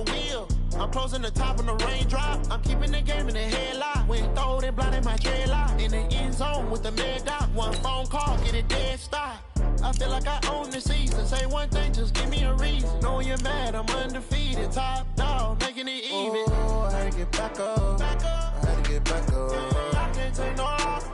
the wheel. I'm closing the top on the raindrop. I'm keeping the game in the headlock. When throwed and blinded my dreadlock. In the end zone with the mad dot. One phone call, get it dead stop. I feel like I own the season. Say one thing, just give me a reason. Know you're mad, I'm undefeated. Top dog, making it even. Oh, I had to get back up. I had to get back up. I can't take no loss.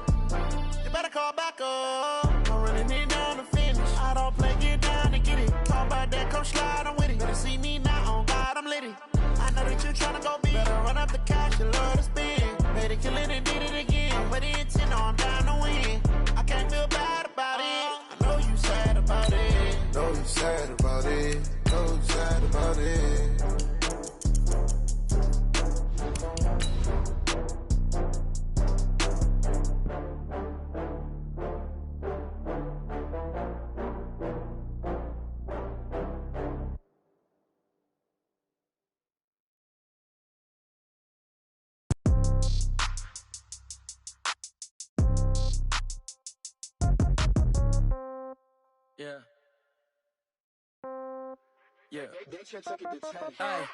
You better call back up. I'm running it down to finish. I don't play, get down and get it. Talk about that, come slide, I'm with it. Better see me now, on God, I'm lit it. I know that you're trying to go big. Better run up the cash, you love to spend. Made it, kill it, and did it again. But the intent, I'm down to win. I can't feel bad about it. I know you sad about it. Know you sad about it. Know you sad about it. Yeah. Yeah.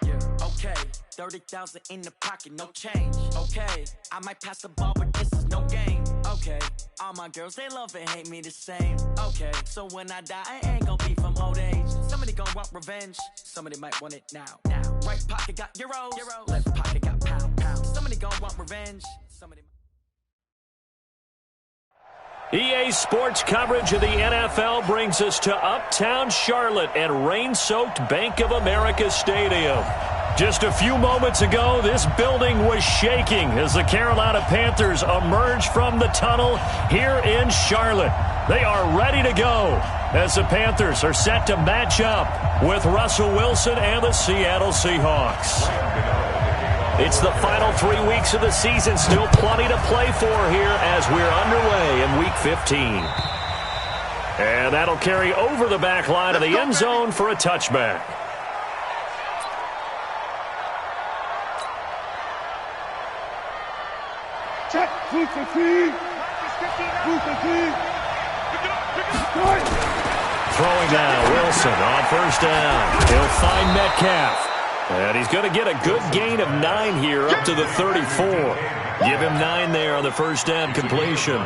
Yeah. Okay. 30,000 in the pocket, no change. Okay. I might pass the ball, but this is no game. Okay. All my girls, they love and hate me the same. Okay. So when I die, I ain't gonna be from old age. Somebody gonna want revenge. Somebody might want it now. Right pocket got euros. Left pocket got pound. Somebody gonna want revenge. Somebody. EA Sports coverage of the NFL brings us to Uptown Charlotte at rain-soaked Bank of America Stadium. Just a few moments ago, this building was shaking as the Carolina Panthers emerged from the tunnel here in Charlotte. They are ready to go as the Panthers are set to match up with Russell Wilson and the Seattle Seahawks. It's the final 3 weeks of the season. Still plenty to play for here as we're underway in Week 15. And that'll carry over the back line of the end zone for a touchback. Check. Throwing down, Wilson on first down. He'll find Metcalf. And he's going to get a good gain of 9 here up to the 34. Give him 9 there on the first down completion.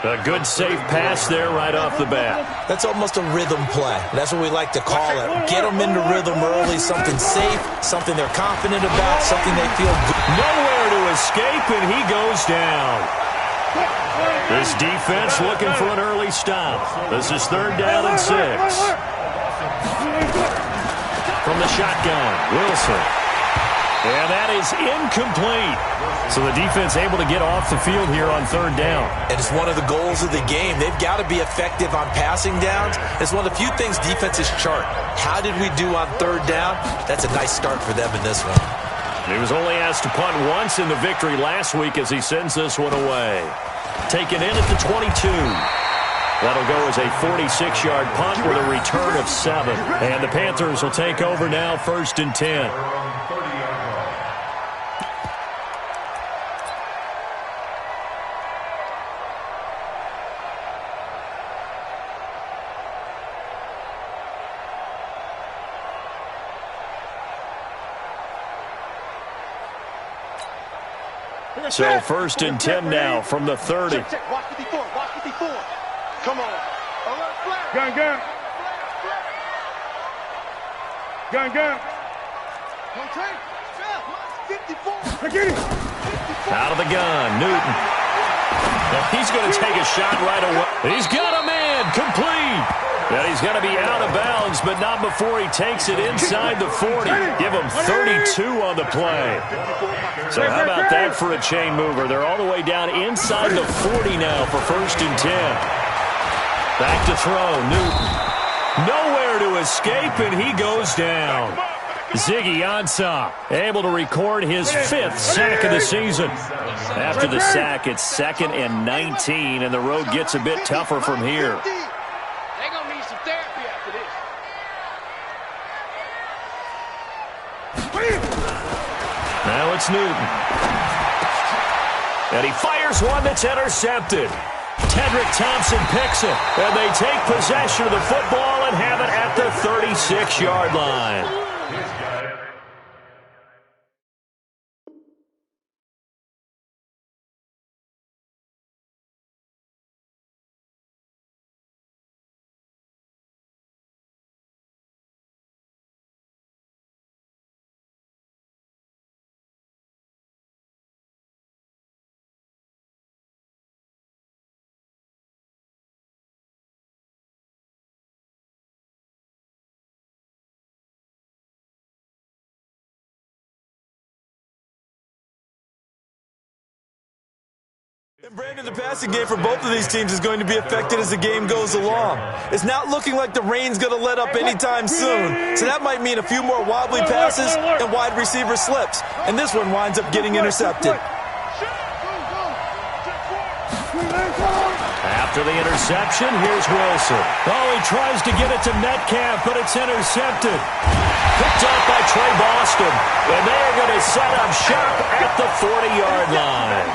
A good safe pass there right off the bat. That's almost a rhythm play. That's what we like to call it. Get them into rhythm early, something safe, something they're confident about, something they feel good. Nowhere to escape, and he goes down. This defense looking for an early stop. This is 3rd down and 6. From the shotgun, Wilson. And that is incomplete. So the defense able to get off the field here on 3rd down. And it's one of the goals of the game. They've got to be effective on passing downs. It's one of the few things defenses chart. How did we do on 3rd down? That's a nice start for them in this one. He was only asked to punt once in the victory last week as he sends this one away. Taken in at the 22. That'll go as a 46-yard punt with a return of 7. And the Panthers will take over now, 1st and 10. So 1st and 10 now from the 30. Check. Watch the before. Come on. Gun. Out of the gun, Newton. He's going to take a shot right away. He's got a man, complete. And he's going to be out of bounds, but not before he takes it inside the 40. Give him 32 on the play. So how about that for a chain mover? They're all the way down inside the 40 now for 1st and 10. Back to throw, Newton. Nowhere to escape, and he goes down. Ziggy Ansah able to record his 5th sack of the season. After the sack, it's 2nd and 19, and the road gets a bit tougher from here. They're going to need some therapy after this. Now it's Newton. And he fires one that's intercepted. Tedrick Thompson picks it, and they take possession of the football and have it at the 37. 36-yard line. And Brandon, the passing game for both of these teams is going to be affected as the game goes along. It's not looking like the rain's going to let up anytime soon, so that might mean a few more wobbly passes and wide receiver slips. And this one winds up getting intercepted. After the interception, here's Wilson. Oh, he tries to get it to Metcalf, but it's intercepted. Picked up by Trey Boston, and they're going to set up shop at the 40-yard line.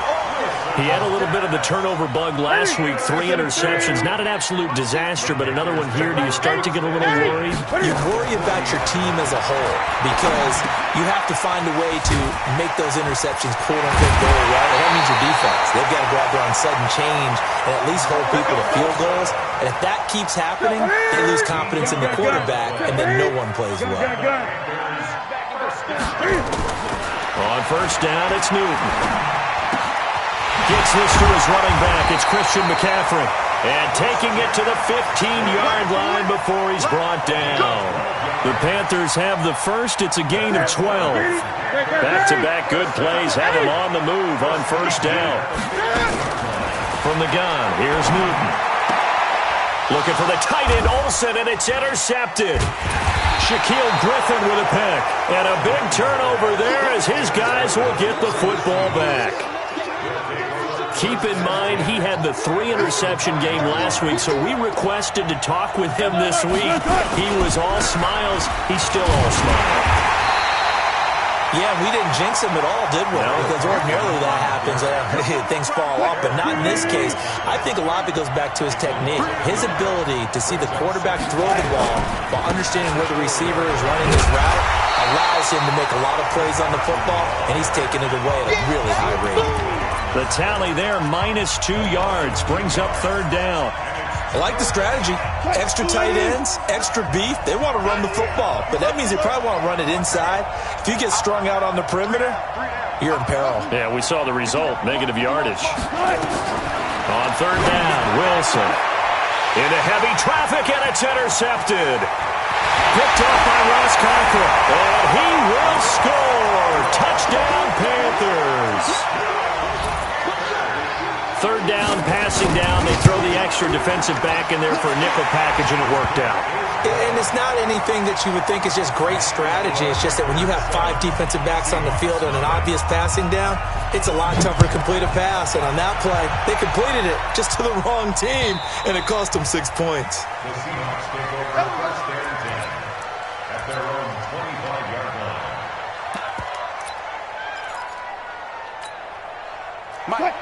He had a little bit of the turnover bug last week, 3 interceptions. Not an absolute disaster, but another one here. Do you start to get a little worried? You worry about your team as a whole because you have to find a way to make those interceptions quote-unquote go right. And that means your defense. They've got to go out there on sudden change and at least hold people to field goals. And if that keeps happening, they lose confidence in the quarterback, and then no one plays well. On first down, it's Newton. Gets this to his running back. It's Christian McCaffrey. And taking it to the 15-yard line before he's brought down. The Panthers have the first. It's a gain of 12. Back-to-back good plays have him on the move on first down. From the gun, here's Newton. Looking for the tight end, Olsen, and it's intercepted. Shaquille Griffin with a pick. And a big turnover there as his guys will get the football back. Keep in mind, he had the 3-interception game last week, so we requested to talk with him this week. He was all smiles. He's still all smiles. Yeah, we didn't jinx him at all, did we? No. Because ordinarily that happens. Things fall off, but not in this case. I think a lot of it goes back to his technique. His ability to see the quarterback throw the ball while understanding where the receiver is running his route allows him to make a lot of plays on the football, and he's taking it away at a really high rate. The tally there, -2 yards, brings up third down. I like the strategy. Extra tight ends, extra beef. They want to run the football, but that means they probably want to run it inside. If you get strung out on the perimeter, you're in peril. Yeah, we saw the result, negative yardage. On third down, Wilson. Into heavy traffic, and it's intercepted. Picked up by Ross Cockrell, and he will score. Touchdown, Panthers. Third down, passing down. They throw the extra defensive back in there for a nickel package, and it worked out. And it's not anything that you would think is just great strategy. It's just that when you have 5 defensive backs on the field on an obvious passing down, it's a lot tougher to complete a pass. And on that play, they completed it just to the wrong team, and it cost them 6 points. The Seahawks take over first down and 10 at their own 25-yard line.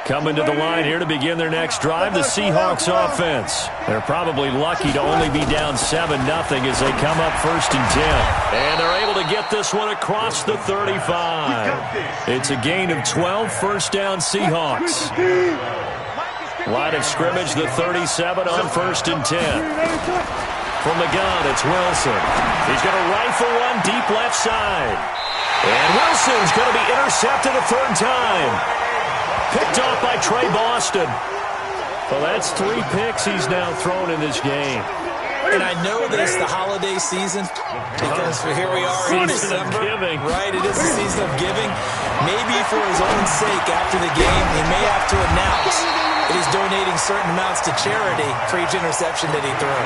Coming to the line here to begin their next drive, the Seahawks offense. They're probably lucky to only be down 7-0 as they come up first and 10. And they're able to get this one across the 35. It's a gain of 12, first down Seahawks. Line of scrimmage, the 37 on first and 10. From the gun, it's Wilson. He's going to rifle one deep left side. And Wilson's going to be intercepted a third time. Picked off by Trey Boston. Well, that's 3 picks he's now thrown in this game. And I know that it's the holiday season because here we are in December. Giving. Right, it is the season of giving. Maybe for his own sake after the game, he may have to announce that he's donating certain amounts to charity for each interception that he threw.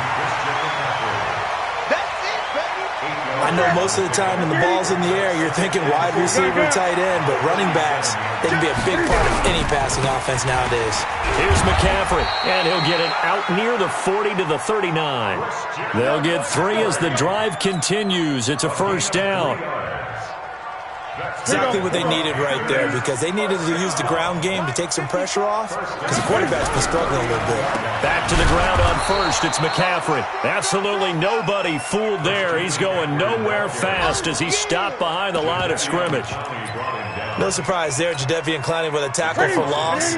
I know most of the time when the ball's in the air, you're thinking wide receiver, tight end, but running backs, they can be a big part of any passing offense nowadays. Here's McCaffrey, and he'll get it out near the 40 to the 39. They'll get 3 as the drive continues. It's a first down. Exactly what they needed right there, because they needed to use the ground game to take some pressure off, because the quarterback's been struggling a little bit. Back to the ground on first. It's McCaffrey. Absolutely nobody fooled there. He's going nowhere fast as he stopped behind the line of scrimmage. No surprise there, Jadeveon Clowney with a tackle for loss.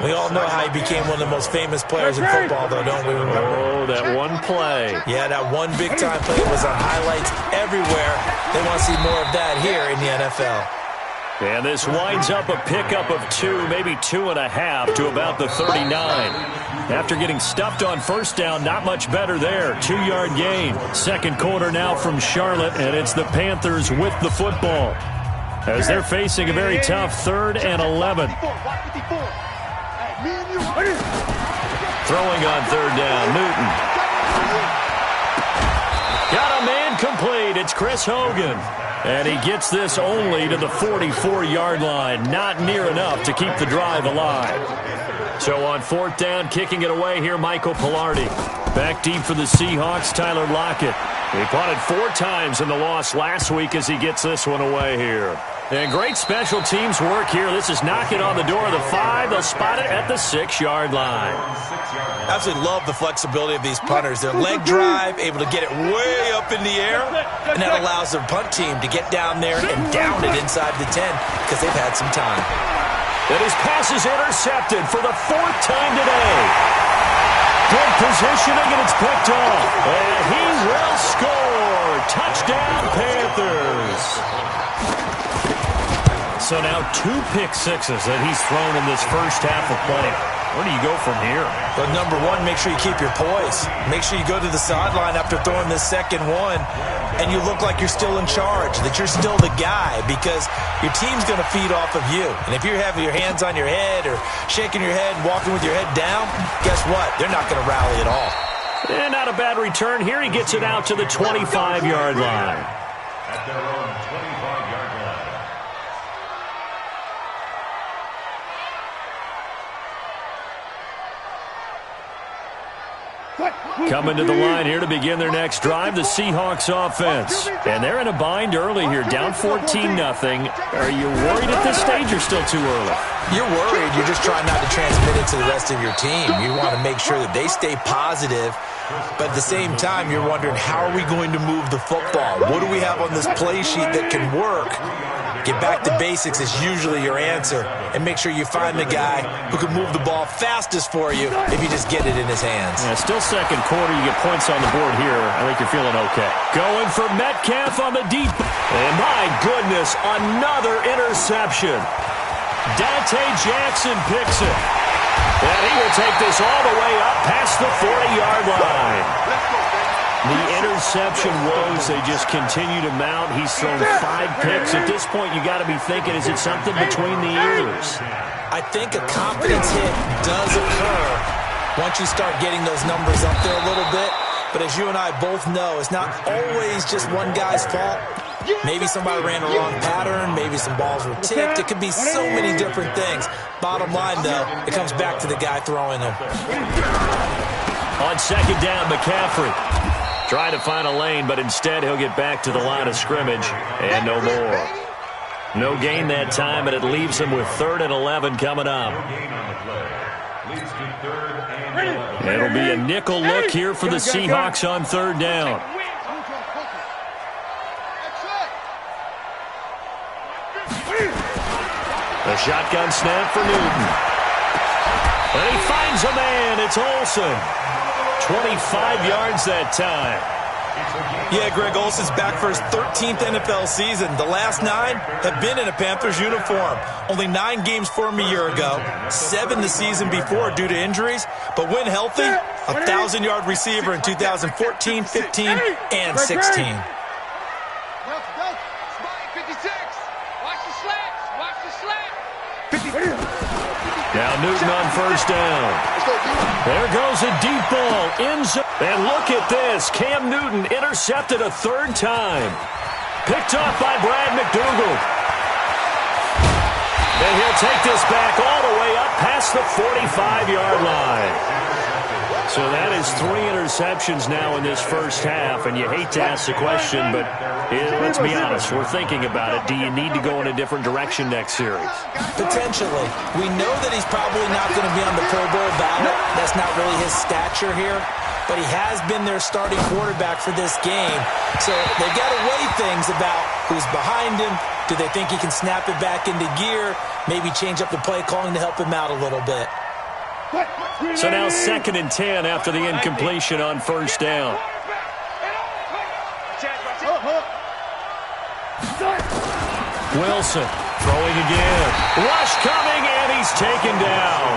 We all know how he became one of the most famous players in football, though, don't we remember? Oh, that one play. Yeah, that one big-time play was on highlights everywhere. They want to see more of that here in the NFL. And this winds up a pickup of 2, maybe 2.5 to about the 39. After getting stuffed on first down, not much better there. 2-yard gain. Second quarter now from Charlotte, and it's the Panthers with the football, as they're facing a very tough 3rd and 11. Throwing on 3rd down, Newton. Got a man complete. It's Chris Hogan. And he gets this only to the 44-yard line. Not near enough to keep the drive alive. So on 4th down, kicking it away here, Michael Pilardi. Back deep for the Seahawks, Tyler Lockett. He punted 4 times in the loss last week as he gets this one away here. And great special teams work here. This is knocking on the door of the 5. They'll spot it at the 6-yard line. Absolutely love the flexibility of these punters. Their leg drive, able to get it way up in the air, and that allows their punt team to get down there and down it inside the 10 because they've had some time. And his pass is intercepted for the 4th time today. Good positioning, and it's picked off. And he will score. Touchdown, Panthers. So now 2 pick sixes that he's thrown in this first half of play. Where do you go from here? But number one, make sure you keep your poise. Make sure you go to the sideline after throwing this second one, and you look like you're still in charge, that you're still the guy, because your team's going to feed off of you. And if you're having your hands on your head or shaking your head and walking with your head down, guess what? They're not going to rally at all. And not a bad return here. He gets it out to the 25-yard line. At their own 25-yard line. Coming to the line here to begin their next drive, the Seahawks offense. And they're in a bind early here, down 14-0. Are you worried at this stage or still too early? You're worried. You're just trying not to transmit it to the rest of your team. You want to make sure that they stay positive, but at the same time, you're wondering, how are we going to move the football? What do we have on this play sheet that can work? Get back to basics is usually your answer, and make sure you find the guy who can move the ball fastest for you if you just get it in his hands. Yeah, still second quarter. You get points on the board here. I think you're feeling okay. Going for Metcalf on the deep. And my goodness, another interception. Dante Jackson picks it. And he will take this all the way up past the 40-yard line. The interception woes, they just continue to mount. He's thrown 5 picks. At this point, you got to be thinking, is it something between the ears? I think a confidence hit does occur once you start getting those numbers up there a little bit. But as you and I both know, it's not always just one guy's fault. Maybe somebody ran a wrong pattern. Maybe some balls were tipped. It could be so many different things. Bottom line, though, it comes back to the guy throwing them. On second down, McCaffrey trying to find a lane, but instead he'll get back to the line of scrimmage and no more. No gain that time, and it leaves him with 3rd and 11 coming up. It'll be a nickel look here for the Seahawks on 3rd down. The shotgun snap for Newton. And he finds a man. It's Olsen. 25 yards that time. Yeah, Greg Olsen's back for his 13th NFL season. The last 9 have been in a Panthers uniform. Only 9 games for him a year ago, 7 the season before due to injuries. But when healthy, a 1,000-yard receiver in 2014, 15, and 16. Now Newton on first down. There goes a deep ball. And look at this. Cam Newton intercepted a 3rd time. Picked off by Brad McDougald. And he'll take this back all the way up past the 45-yard line. So that is 3 interceptions now in this first half, and you hate to ask the question, but let's be honest, we're thinking about it. Do you need to go in a different direction next series? Potentially. We know that he's probably not going to be on the Pro Bowl ballot. That's not really his stature here, but he has been their starting quarterback for this game. So they've got to weigh things about who's behind him. Do they think he can snap it back into gear? Maybe change up the play calling to help him out a little bit. So now 2nd and 10 after the incompletion on first down. Wilson throwing again. Rush coming, and he's taken down.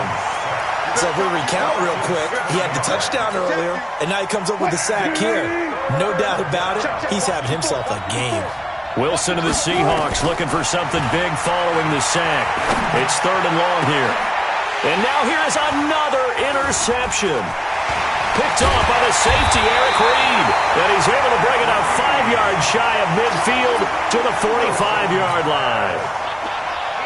So if we recount real quick, he had the touchdown earlier, and now he comes up with the sack here. No doubt about it, he's having himself a game. Wilson and the Seahawks looking for something big following the sack. It's 3rd and long here. And now here's another interception. Picked off by the safety, Eric Reed. And he's able to bring it up 5 yards shy of midfield to the 45-yard line.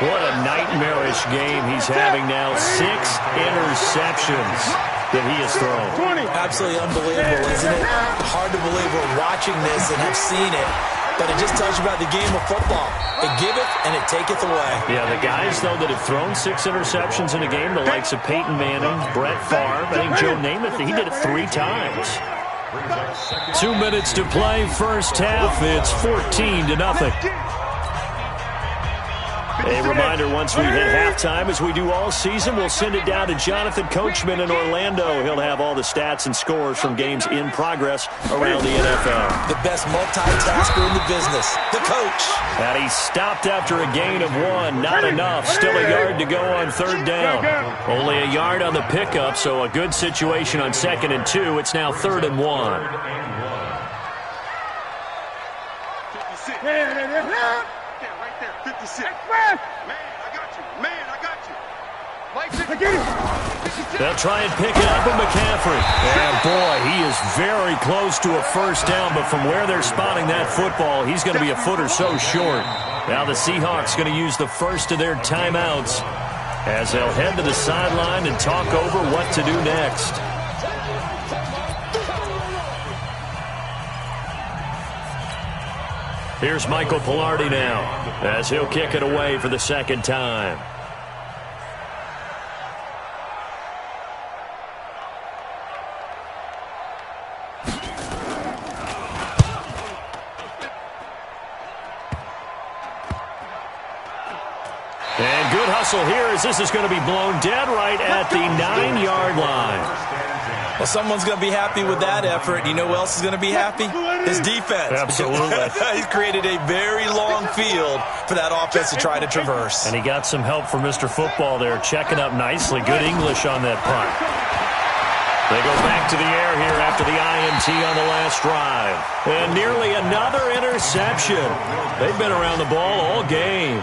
What a nightmarish game he's having now. 6 interceptions that he has thrown. Absolutely unbelievable, isn't it? Hard to believe we're watching this and have seen it. But it just tells you about the game of football. It giveth and it taketh away. Yeah, the guys, though, that have thrown 6 interceptions in a game, the likes of Peyton Manning, Brett Favre, I think Joe Namath, he did it 3 times. 2 minutes to play, first half. It's 14-0. A reminder, once we hit halftime, as we do all season, we'll send it down to Jonathan Coachman in Orlando. He'll have all the stats and scores from games in progress around the NFL. The best multitasker in the business, the coach. And he stopped after a gain of 1. Not enough. Still a yard to go on 3rd down. Only a yard on the pickup, so a good situation on 2nd and 2. It's now 3rd and 1. 56. Man, I got you. Man, I got you. They'll try and pick it up with McCaffrey. And, boy, he is very close to a first down, but from where they're spotting that football, he's going to be a foot or so short. Now the Seahawks going to use the first of their timeouts as they'll head to the sideline and talk over what to do next. Here's Michael Pilardi now as he'll kick it away for the 2nd time. And good hustle here as this is going to be blown dead right at the 9-yard line. Well, someone's going to be happy with that effort. You know who else is going to be happy? His defense. Absolutely. He's created a very long field for that offense to try to traverse. And he got some help from Mr. Football there, checking up nicely. Good English on that punt. They go back to the air here after the INT on the last drive. And nearly another interception. They've been around the ball all game.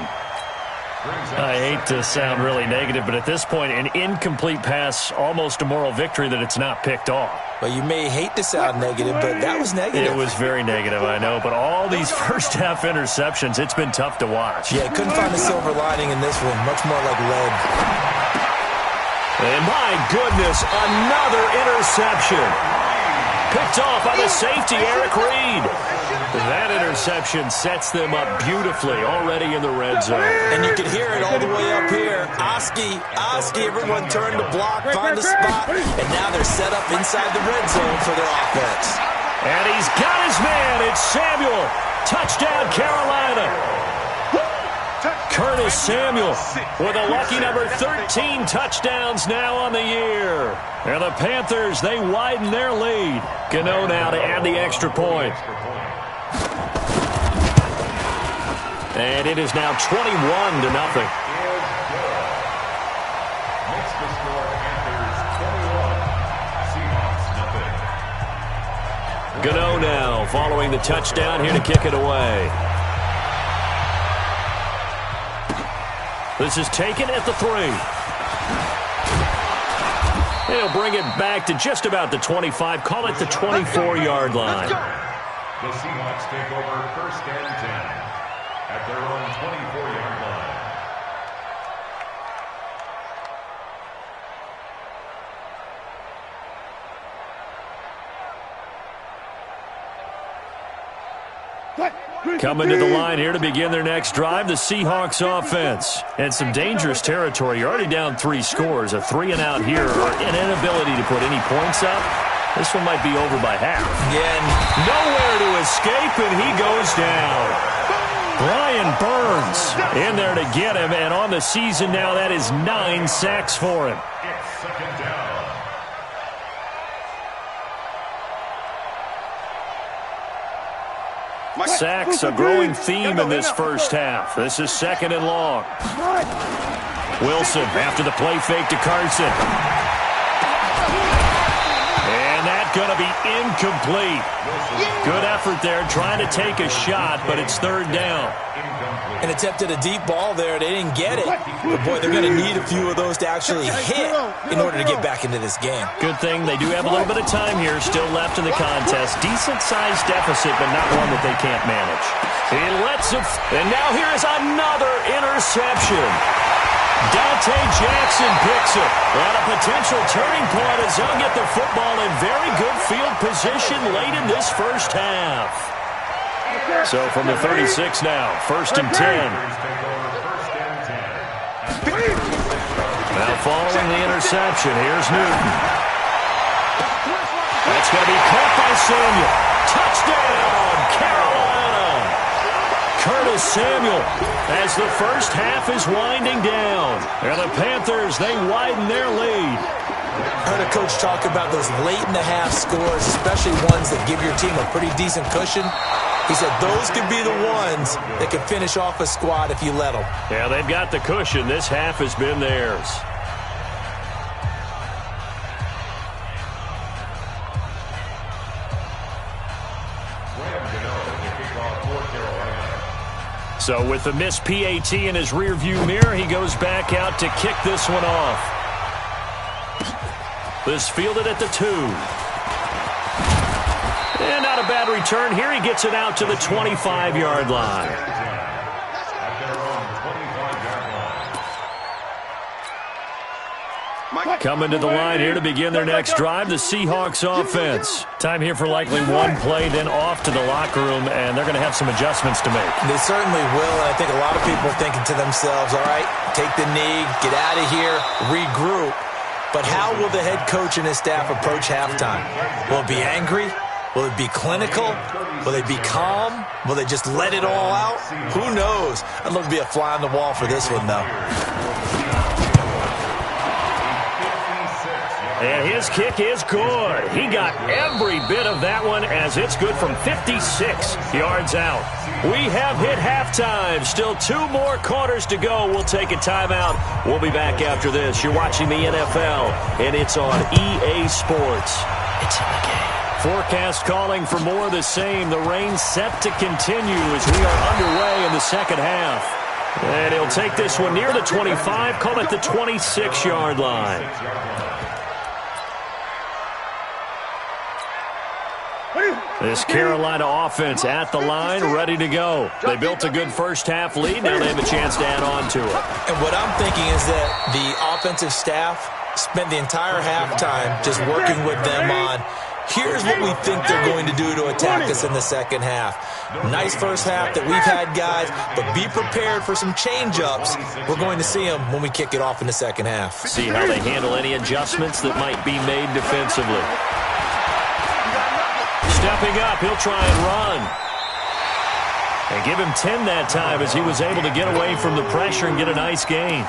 I hate to sound really negative, but at this point, an incomplete pass, almost a moral victory that it's not picked off. Well, you may hate to sound negative, but that was negative. It was very negative, I know. But all these first-half interceptions, it's been tough to watch. Yeah, couldn't find a silver lining in this one. Much more like lead. And my goodness, another interception. Picked off by the safety, Eric Reed. That interception sets them up beautifully already in the red zone. And you can hear it all the way up here. Oski, everyone turned to block, find a spot, and now they're set up inside the red zone for their offense. And he's got his man. It's Samuel. Touchdown, Carolina. Curtis Samuel with a lucky number 13 touchdowns now on the year. And the Panthers, they widen their lead. Gano now to add the extra point. And it is now 21-0. Makes the score Panthers 21, Seahawks 0. Gano now following the touchdown here to kick it away. This is taken at the 3. He'll bring it back to just about the 25. Call it the 24-yard line. The Seahawks take over 1st and 10 at their own 24-yard line. Coming to the line here to begin their next drive, the Seahawks offense. And some dangerous territory. You're already down 3 scores. A 3-and-out here, or an inability to put any points up. This one might be over by half. Again, nowhere to escape, and he goes down. Brian Burns in there to get him, and on the season now, that is 9 sacks for him. It's second down. Sacks, a growing theme in this first half. This is 2nd and long. Wilson after the play fake to Carson. And that's going to be incomplete. Good effort there trying to take a shot, but it's 3rd down. and attempted a deep ball there. They didn't get it. But, boy, they're going to need a few of those to actually hit in order to get back into this game. Good thing they do have a little bit of time here still left in the contest. Decent-sized deficit, but not one that they can't manage. He lets it, and now here is another interception. Dante Jackson picks it. And a potential turning point as they'll get the football in very good field position late in this first half. So from the 36 now, 1st and 10. Now following the interception, here's Newton. That's going to be caught by Samuel. Touchdown, Carolina! Curtis Samuel as the first half is winding down. And the Panthers, they widen their lead. I heard a coach talk about those late-in-the-half scores, especially ones that give your team a pretty decent cushion. He said those could be the ones that can finish off a squad if you let them. Yeah, they've got the cushion. This half has been theirs. So with the missed PAT in his rearview mirror, he goes back out to kick this one off. This fielded at the 2. And not a bad return here. He gets it out to the 25-yard line. Coming to the line here to begin their next drive, the Seahawks offense. Time here for likely one play, then off to the locker room, and they're going to have some adjustments to make. They certainly will, and I think a lot of people are thinking to themselves, all right, take the knee, get out of here, regroup. But how will the head coach and his staff approach halftime? Will it be angry? Will it be clinical? Will they be calm? Will they just let it all out? Who knows? I'd love to be a fly on the wall for this one, though. And his kick is good. He got every bit of that one as it's good from 56 yards out. We have hit halftime. Still 2 more quarters to go. We'll take a timeout. We'll be back after this. You're watching the NFL, and it's on EA Sports. It's in the game. Forecast calling for more of the same. The rain set to continue as we are underway in the second half. And he'll take this one near the 25, call it the 26-yard line. This Carolina offense at the line, ready to go. They built a good first half lead. Now they have a chance to add on to it. And what I'm thinking is that the offensive staff spent the entire halftime just working with them on, here's what we think they're going to do to attack us in the second half. Nice first half that we've had, guys, but be prepared for some change-ups. We're going to see them when we kick it off in the second half. See how they handle any adjustments that might be made defensively. Stepping up, he'll try and run. And give him 10 that time as he was able to get away from the pressure and get a nice gain.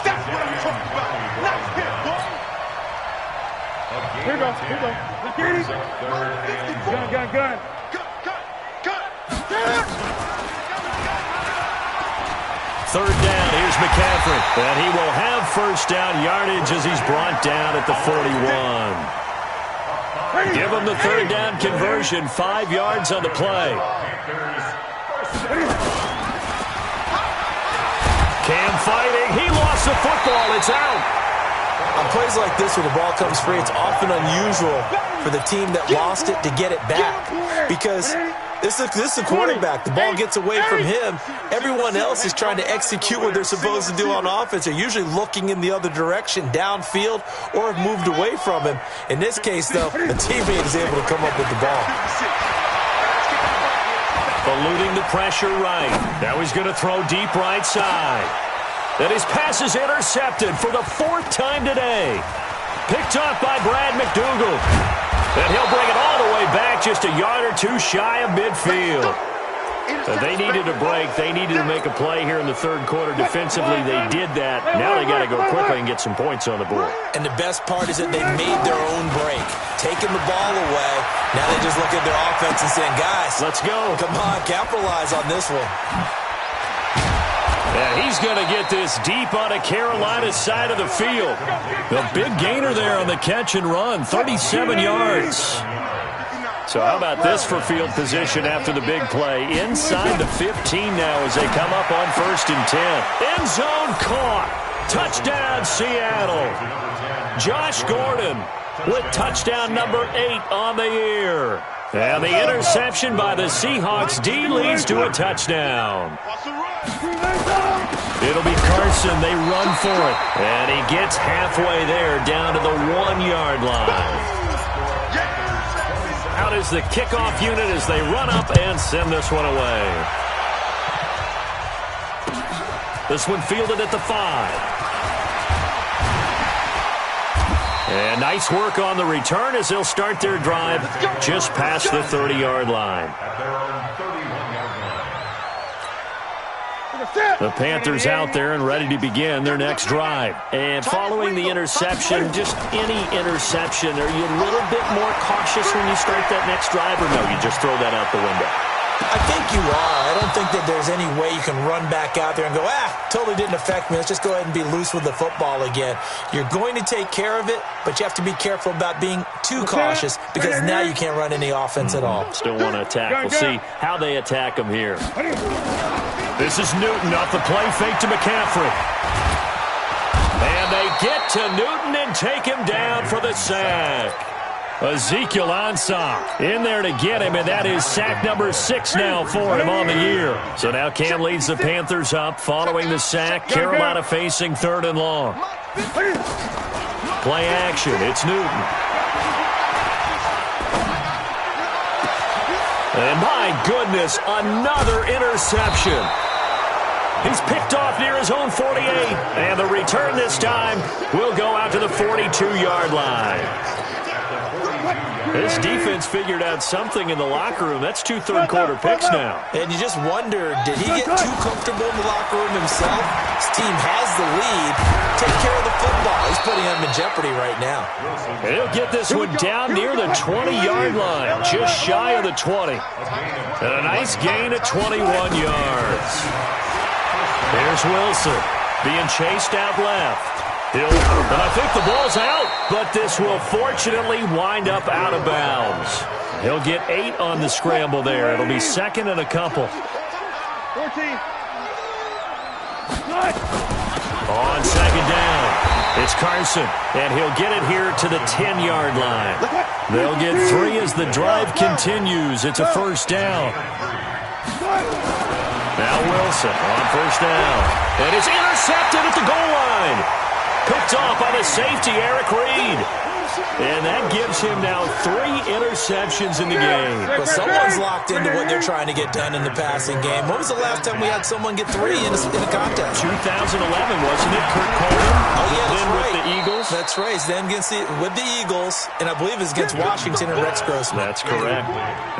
Here we go. Gun. Third down, here's McCaffrey. And he will have first down yardage as he's brought down at the 41. Give him the third down conversion, 5 yards on the play. Cam fighting, he lost the football, it's out. On plays like this where the ball comes free, it's often unusual for the team that lost it to get it back. Because this is the quarterback. The ball gets away from him. Everyone else is trying to execute what they're supposed to do on offense. They're usually looking in the other direction, downfield, or have moved away from him. In this case, though, the teammate is able to come up with the ball. The eluding the pressure right. Now he's going to throw deep right side. And his pass is intercepted for the 4th time today. Picked off by Brad McDougal. And he'll bring it all the way back just a yard or two shy of midfield. They needed a break. They needed to make a play here in the 3rd quarter. Defensively, they did that. Now they got to go quickly and get some points on the board. And the best part is that they made their own break. Taking the ball away. Now they just look at their offense and saying, guys, let's go. Come on, capitalize on this one. And he's going to get this deep on a Carolina side of the field. The big gainer there on the catch and run, 37 yards. So how about this for field position after the big play? Inside the 15 now as they come up on 1st and 10. End zone caught. Touchdown, Seattle. Josh Gordon with touchdown number 8 on the year. And the interception by the Seahawks D leads to a touchdown. It'll be Carson. They run for it. And he gets halfway there down to the 1-yard line. Out is the kickoff unit as they run up and send this one away. This one fielded at the 5. And nice work on the return as they'll start their drive just past the 30-yard line. The Panthers out there and ready to begin their next drive. And following the interception, just any interception, are you a little bit more cautious when you start that next drive, or no, you just throw that out the window? I think you are. I don't think that there's any way you can run back out there and go, totally didn't affect me. Let's just go ahead and be loose with the football again. You're going to take care of it, but you have to be careful about being too cautious because now you can't run any offense at all. Still want to attack. We'll see how they attack them here. This is Newton off the play fake to McCaffrey. And they get to Newton and take him down for the sack. Ezekiel Ansah in there to get him, and that is sack number 6 now for him on the year. So now Cam leads the Panthers up following the sack. Carolina facing 3rd and long. Play action. It's Newton. And my goodness, another interception. He's picked off near his own 48. And the return this time will go out to the 42-yard line. This defense figured out something in the locker room. That's 2 third-quarter picks now. And you just wonder, did he get too comfortable in the locker room himself? His team has the lead. Take care of the football. He's putting them in jeopardy right now. And he'll get this one down near the 20-yard line, just shy of the 20. And a nice gain of 21 yards. There's Wilson being chased out left. And I think the ball's out, but this will fortunately wind up out of bounds. He'll get 8 on the scramble there. It'll be 2nd and a couple. 14. On 2nd down, it's Carson, and he'll get it here to the 10-yard line. They'll get 3 as the drive continues. It's a 1st down. Now Wilson on 1st down, and it's intercepted at the goal line. Picked off by the safety, Eric Reed. And that gives him now 3 interceptions in the game. But someone's locked into what they're trying to get done in the passing game. When was the last time we had someone get 3 in a contest? 2011, wasn't it? Kurt Coleman. Oh, yeah, that's then right. With the Eagles. That's right. It's then with the Eagles, and I believe it's against Washington and Rex Grossman. That's correct.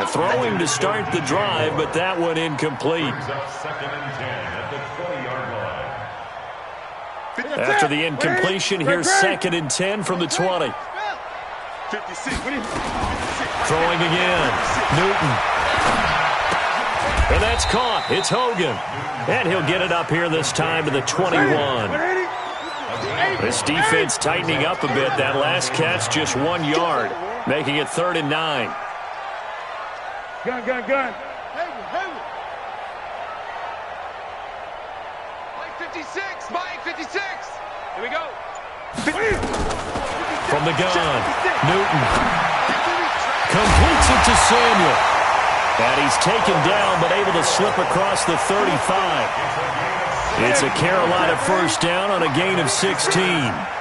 A throwing to start the drive, but that one incomplete. After the incompletion, here's 2nd and 10 from the 20. 56. Throwing again. Newton. And that's caught. It's Hogan. And he'll get it up here this time to the 21. This defense tightening up a bit. That last catch just 1 yard, making it 3rd and 9. Gun. 56, Mike, 56. Here we go. From the gun, Newton completes it to Samuel. And he's taken down, but able to slip across the 35. It's a Carolina 1st down on a gain of 16.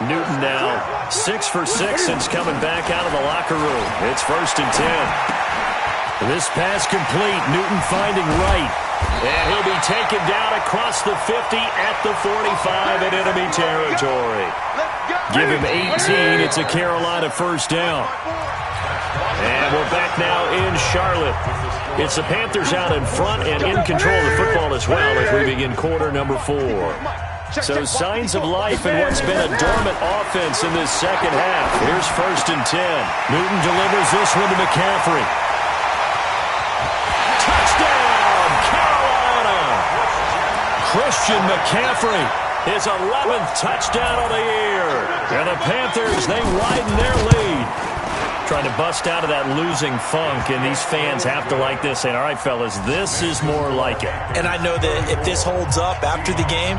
Newton now 6 for 6 since coming back out of the locker room. It's 1st and 10. This pass complete. Newton finding right. And he'll be taken down across the 50 at the 45 in enemy territory. Give him 18. It's a Carolina first down. And we're back now in Charlotte. It's the Panthers out in front and in control of the football as well as we begin quarter number 4. So signs of life in what's been a dormant offense in this second half. Here's 1st and 10. Newton delivers this one to McCaffrey. Touchdown, Carolina! Christian McCaffrey, his 11th touchdown of the year. And the Panthers, they widen their lead. Trying to bust out of that losing funk, and these fans have to like this. And all right, fellas, this is more like it. And I know that if this holds up after the game,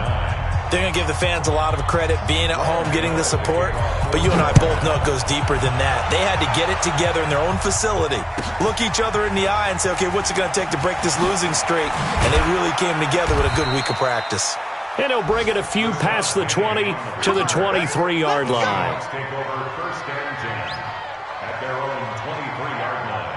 they're going to give the fans a lot of credit being at home, getting the support. But you and I both know it goes deeper than that. They had to get it together in their own facility, look each other in the eye and say, okay, what's it going to take to break this losing streak? And they really came together with a good week of practice. And he'll bring it a few past the 20 to the 23-yard line. Take over 1st and 10 at their own 23-yard line.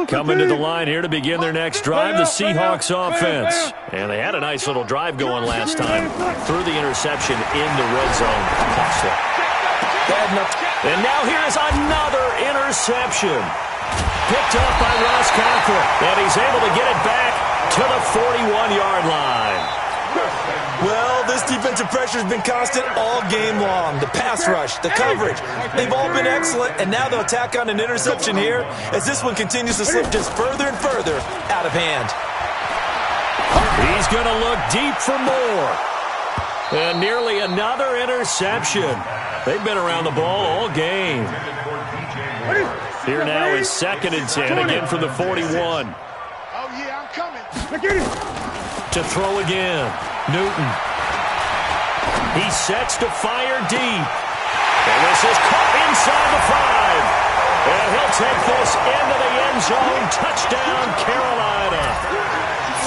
Coming to the line here to begin their next drive, the Seahawks offense. And they had a nice little drive going last time. Threw the interception in the red zone. Costly. And now here is another interception. Picked up by Ross Cochran. And he's able to get it back to the 41-yard line. Well, this defensive pressure has been constant all game long. The pass rush, the coverage, they've all been excellent, and now they'll tack on an interception here as this one continues to slip just further and further out of hand. He's going to look deep for more. And nearly another interception. They've been around the ball all game. Here now is 2nd and 10, again from the 41. Oh, yeah, I'm coming. To throw again. Newton. He sets to fire deep. And this is caught inside the 5. And he'll take this into the end zone. Touchdown, Carolina.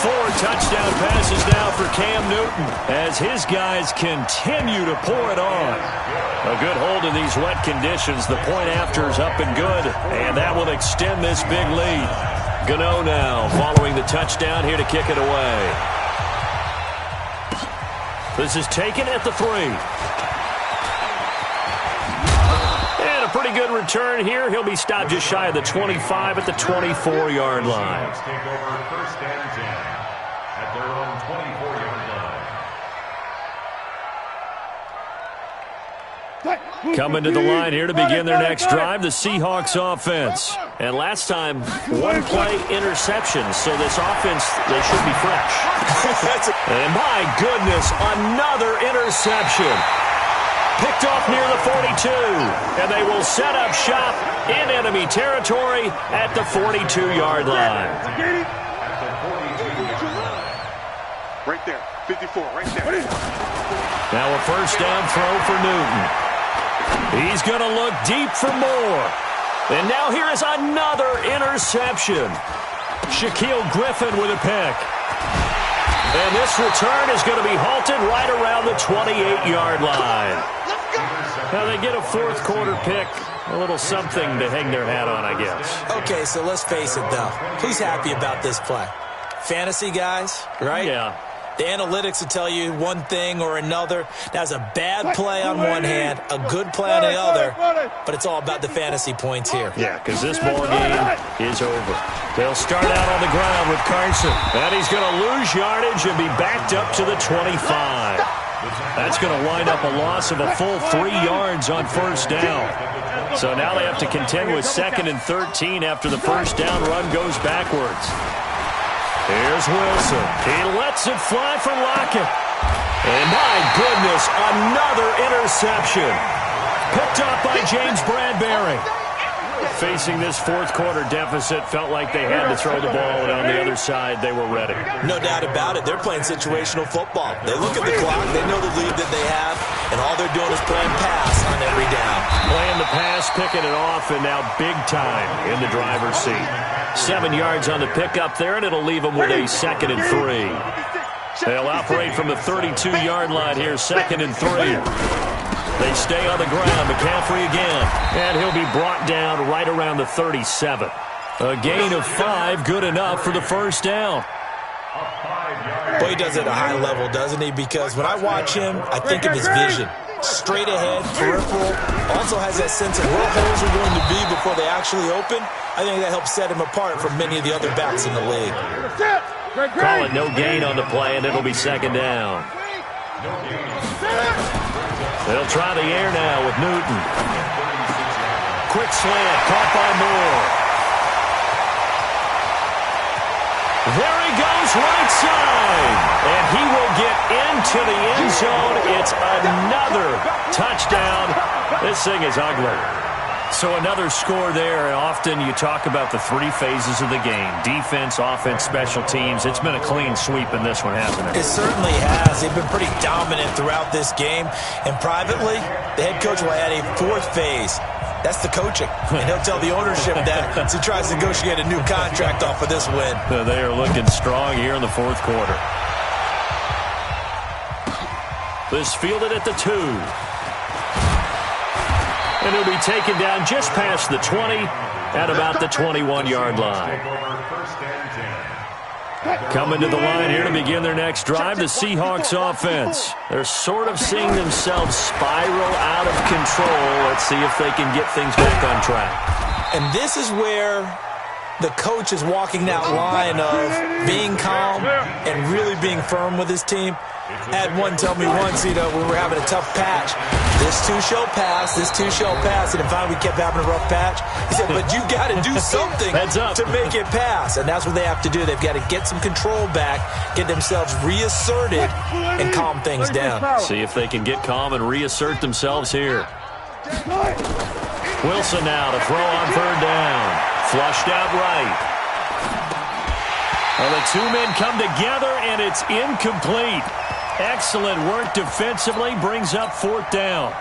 4 touchdown passes now for Cam Newton as his guys continue to pour it on. A good hold in these wet conditions. The point after is up and good. And that will extend this big lead. Gano now following the touchdown here to kick it away. This is taken at the 3. And a pretty good return here. He'll be stopped just shy of the 25 at the 24-yard line. Take over 1st and 10 at their own 24-yard line. Coming to the line here to begin their next drive, the Seahawks offense. And last time, 1-play interception, so this offense, they should be fresh. And my goodness, another interception. Picked off near the 42. And they will set up shop in enemy territory at the 42-yard line. Right there, 54, right there. Now a first down throw for Newton. He's going to look deep for more. And now here is another interception. Shaquille Griffin with a pick. And this return is going to be halted right around the 28-yard line. Now they get a 4th quarter pick. A little something to hang their hat on, I guess. Okay, so let's face it, though. Who's happy about this play? Fantasy guys, right? Yeah. The analytics will tell you one thing or another. That's a bad play on one hand, a good play on the other, but it's all about the fantasy points here. Yeah, because this ball game is over. They'll start out on the ground with Carson. And he's going to lose yardage and be backed up to the 25. That's going to wind up a loss of a full 3 yards on 1st down. So now they have to contend with 2nd and 13 after the first down run goes backwards. Here's Wilson. He lets it fly for Lockett. And my goodness, another interception. Picked up by James Bradbury. Facing this 4th quarter deficit, felt like they had to throw the ball, and on the other side, they were ready. No doubt about it. They're playing situational football. They look at the clock. They know the lead that they have, and all they're doing is playing pass on every down. Playing the pass, picking it off, and now big time in the driver's seat. 7 yards on the pickup there, and it'll leave them with a 2nd and 3. They'll operate from the 32-yard line here, 2nd and 3. They stay on the ground. McCaffrey again. And he'll be brought down right around the 37. A gain of 5, good enough for the first down. Well, he does it at a high level, doesn't he? Because when I watch him, I think of his vision. Straight ahead, peripheral. Also has that sense of where holes are going to be before they actually open. I think that helps set him apart from many of the other backs in the league. Call it no gain on the play, and it'll be second down. They'll try the air now with Newton. Quick slant, caught by Moore. There he goes, right side. And he will get into the end zone. It's another touchdown. This thing is ugly. So another score there, and often you talk about the 3 phases of the game. Defense, offense, special teams. It's been a clean sweep in this one, hasn't it? It certainly has. They've been pretty dominant throughout this game. And privately, the head coach will add a 4th phase. That's the coaching. And he'll tell the ownership that as he tries to negotiate a new contract off of this win. They are looking strong here in the 4th quarter. This fielded at the 2. And he'll be taken down just past the 20 at about the 21-yard line. Coming to the line here to begin their next drive, the Seahawks offense. They're sort of seeing themselves spiral out of control. Let's see if they can get things back on track. And this is where the coach is walking that line of being calm and really being firm with his team. I had one tell me once, when we were having a tough patch, this too shall pass, this too shall pass, and finally we kept having a rough patch. He said, but you got to do something to make it pass, and that's what they have to do. They've got to get some control back, get themselves reasserted, and calm things down. See if they can get calm and reassert themselves here. Wilson now to throw on 3rd down. Flushed out right. Well, the 2 men come together, and it's incomplete. Excellent work defensively, brings up 4th down.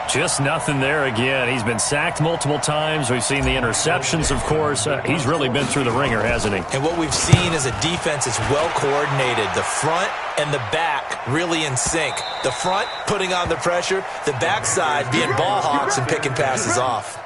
Just nothing there again. He's been sacked multiple times. We've seen the interceptions, of course. He's really been through the ringer, hasn't he? And what we've seen is a defense that's well coordinated. The front and the back really in sync. The front putting on the pressure, the backside being ball hawks and picking passes off.